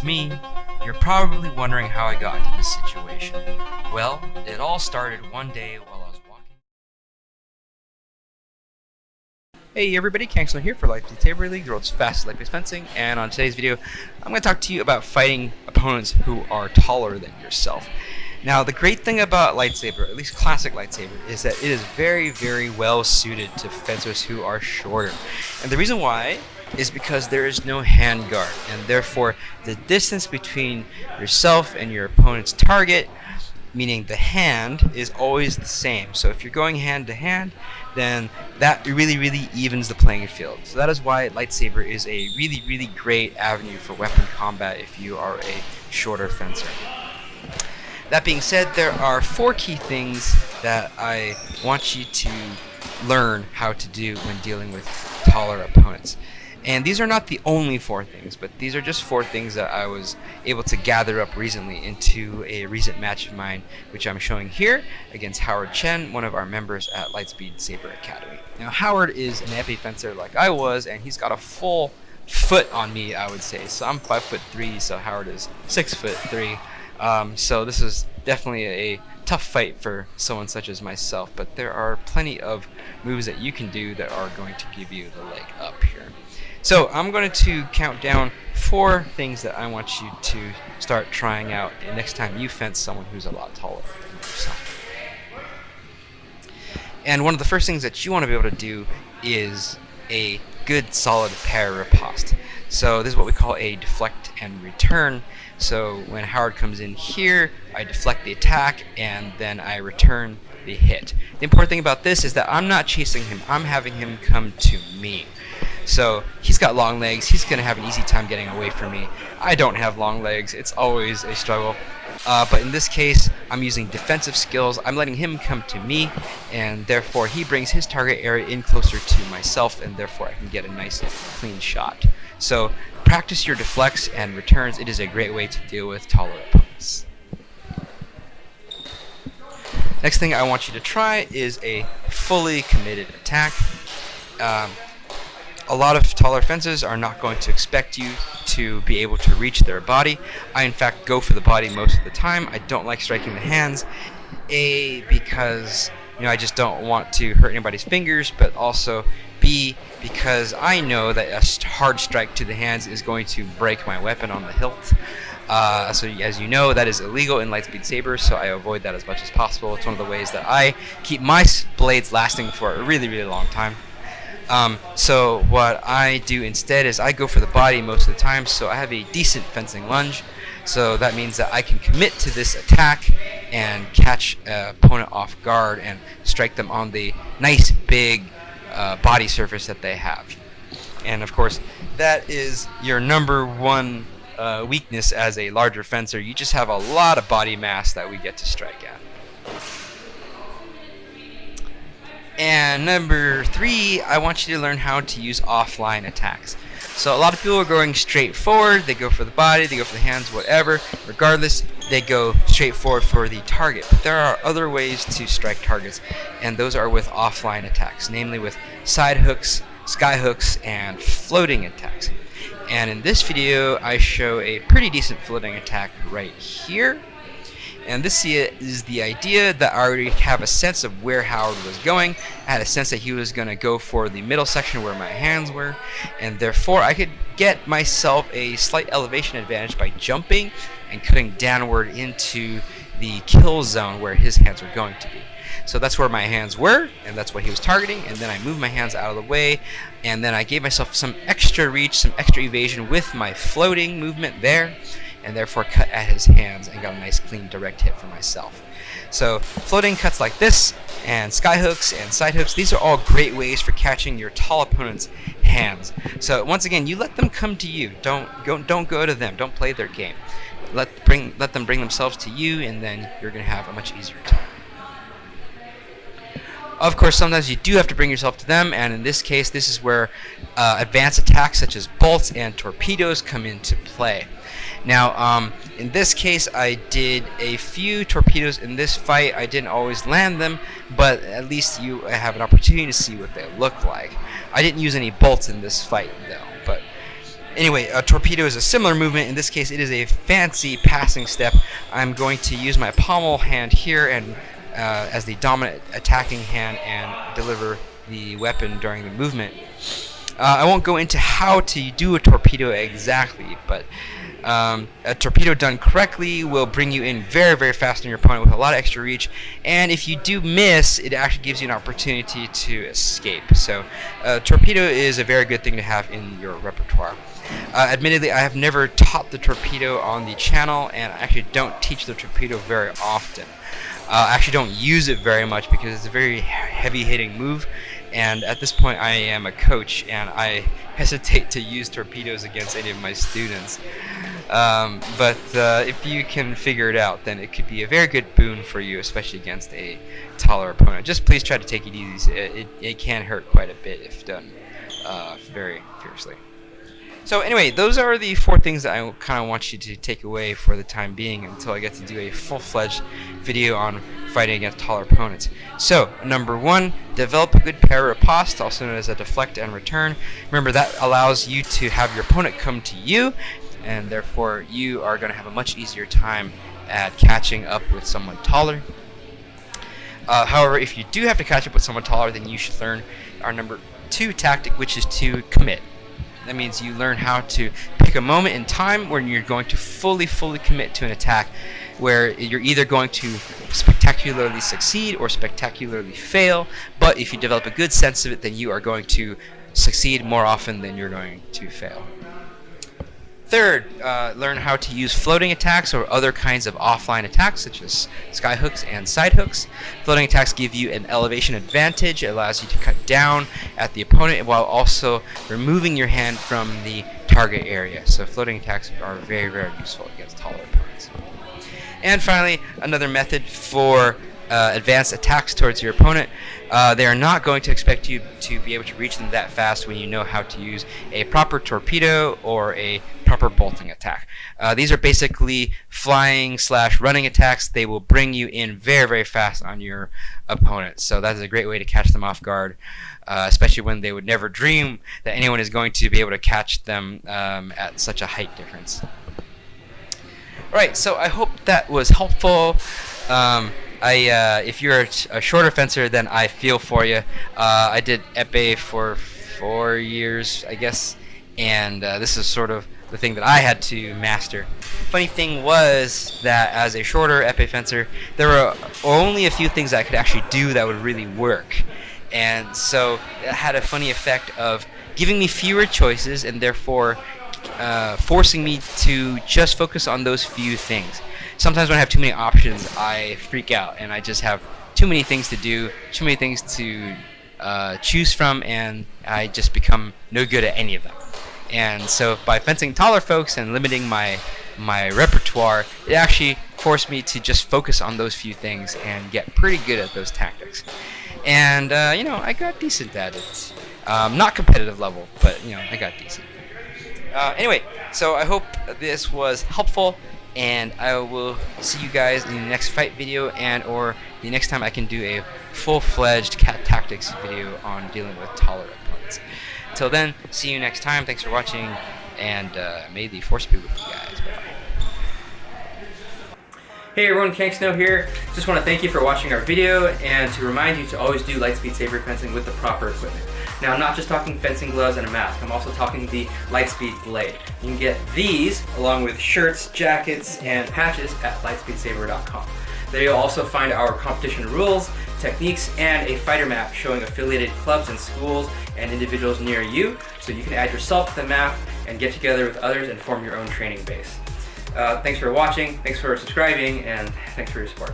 it's me, you're probably wondering how I got into this situation. Well, it all started one day while I was walking. Hey everybody, Kangsler here for Lightspeed Saber League, the world's fastest light-based fencing, and on today's video, I'm going to talk to you about fighting opponents who are taller than yourself. Now, the great thing about lightsaber, at least classic lightsaber, is that it is very, very well suited to fencers who are shorter. And the reason why is because there is no hand guard, and therefore the distance between yourself and your opponent's target, meaning the hand, is always the same. So if you're going hand to hand, then that really, really evens the playing field. So that is why lightsaber is a really, really great avenue for weapon combat if you are a shorter fencer. That being said, there are 4 key things that I want you to learn how to do when dealing with taller opponents. And these are not the only 4 things, but these are just 4 things that I was able to gather up recently into a recent match of mine, which I'm showing here against Howard Chen, one of our members at Lightspeed Saber Academy. Now, Howard is an epi fencer like I was, and he's got a full foot on me, I would say. So I'm 5'3", so Howard is 6'3". So this is definitely a tough fight for someone such as myself, but there are plenty of moves that you can do that are going to give you the leg up here. So I'm going to count down 4 things that I want you to start trying out next time you fence someone who's a lot taller than yourself. And one of the first things that you want to be able to do is a good solid parry riposte. So this is what we call a deflect and return. So when Howard comes in here, I deflect the attack and then I return the hit. The important thing about this is that I'm not chasing him, I'm having him come to me. So he's got long legs, he's going to have an easy time getting away from me. I don't have long legs, it's always a struggle. But in this case, I'm using defensive skills, I'm letting him come to me, and therefore he brings his target area in closer to myself, and therefore I can get a nice clean shot. So practice your deflects and returns. It is a great way to deal with taller opponents. Next thing I want you to try is a fully committed attack. A lot of taller fencers are not going to expect you to be able to reach their body. I in fact go for the body most of the time. I don't like striking the hands, because I just don't want to hurt anybody's fingers, but also B, because I know that a hard strike to the hands is going to break my weapon on the hilt. So as you know, that is illegal in Lightspeed Saber, so I avoid that as much as possible. It's one of the ways that I keep my blades lasting for a really, really long time. So what I do instead is I go for the body most of the time, so I have a decent fencing lunge. So that means that I can commit to this attack and catch an opponent off guard and strike them on the nice big body surface that they have. And of course, that is your number one weakness as a larger fencer. You just have a lot of body mass that we get to strike at. And number 3, I want you to learn how to use offline attacks. So a lot of people are going straight forward, they go for the body, they go for the hands, whatever. Regardless, they go straight forward for the target. But there are other ways to strike targets, and those are with offline attacks, namely with side hooks, sky hooks, and floating attacks. And in this video, I show a pretty decent floating attack right here. And this is the idea that I already have a sense of where Howard was going. I had a sense that he was going to go for the middle section where my hands were, and therefore I could get myself a slight elevation advantage by jumping and cutting downward into the kill zone where his hands were going to be. So that's where my hands were, and that's what he was targeting, and then I moved my hands out of the way, and then I gave myself some extra reach, some extra evasion with my floating movement there, and therefore cut at his hands and got a nice clean direct hit for myself. So floating cuts like this, and sky hooks and side hooks, these are all great ways for catching your tall opponent's hands. So once again, you let them come to you. Don't go to them. Don't play their game. Let them bring themselves to you, and then you're going to have a much easier time. Of course, sometimes you do have to bring yourself to them, and in this case, this is where advanced attacks such as bolts and torpedoes come into play. Now, in this case, I did a few torpedoes in this fight. I didn't always land them, but at least you have an opportunity to see what they look like. I didn't use any bolts in this fight, though, but Anyway, a torpedo is a similar movement. In this case, it is a fancy passing step. I'm going to use my pommel hand here and as the dominant attacking hand and deliver the weapon during the movement. I won't go into how to do a torpedo exactly, but a torpedo done correctly will bring you in very, very fast on your opponent with a lot of extra reach, and if you do miss, it actually gives you an opportunity to escape. So a torpedo is a very good thing to have in your repertoire. Admittedly, I have never taught the torpedo on the channel, and I actually don't teach the torpedo very often. I actually don't use it very much because it's a very heavy-hitting move, and at this point I am a coach and I hesitate to use torpedoes against any of my students. But if you can figure it out, then it could be a very good boon for you, especially against a taller opponent. Just please try to take it easy. It can hurt quite a bit if done very fiercely. So anyway, those are the 4 things that I kind of want you to take away for the time being until I get to do a full-fledged video on fighting against taller opponents. So, number 1, develop a good parry riposte, also known as a deflect and return. Remember, that allows you to have your opponent come to you, and therefore you are going to have a much easier time at catching up with someone taller. However, if you do have to catch up with someone taller, then you should learn our number 2 tactic, which is to commit. That means you learn how to pick a moment in time when you're going to fully commit to an attack, where you're either going to spectacularly succeed or spectacularly fail, but if you develop a good sense of it, then you are going to succeed more often than you're going to fail. Third, learn how to use floating attacks or other kinds of offline attacks such as skyhooks and sidehooks. Floating attacks give you an elevation advantage. It allows you to cut down at the opponent while also removing your hand from the target area. So floating attacks are very, very useful against taller opponents. And finally, another method for advanced attacks towards your opponent. They are not going to expect you to be able to reach them that fast when you know how to use a proper torpedo or a proper bolting attack. These are basically flying/running attacks. They will bring you in very, very fast on your opponent. So that is a great way to catch them off guard, especially when they would never dream that anyone is going to be able to catch them at such a height difference. Alright, so I hope that was helpful. If you're a shorter fencer, then I feel for you. I did epee for 4 years, I guess, and this is sort of the thing that I had to master. Funny thing was that as a shorter epee fencer, there were only a few things I could actually do that would really work, and so it had a funny effect of giving me fewer choices and therefore forcing me to just focus on those few things. Sometimes when I have too many options, I freak out and I just have too many things to do, too many things to choose from, and I just become no good at any of them. And so by fencing taller folks and limiting my repertoire, it actually forced me to just focus on those few things and get pretty good at those tactics. And I got decent at it. Not competitive level, but I got decent. Anyway, so I hope this was helpful, and I will see you guys in the next fight video and or the next time I can do a full-fledged cat tactics video on dealing with taller opponents. Till then, see you next time. Thanks for watching, and may the force be with you guys. Bye-bye. Hey everyone, Kank Snow here. Just want to thank you for watching our video and to remind you to always do Lightspeed Saber fencing with the proper equipment. Now, I'm not just talking fencing gloves and a mask, I'm also talking the Lightspeed blade. You can get these along with shirts, jackets, and patches at lightspeed-saber.com. There you'll also find our competition rules, techniques, and a fighter map showing affiliated clubs and schools and individuals near you, so you can add yourself to the map and get together with others and form your own training base. Thanks for watching, thanks for subscribing, and thanks for your support.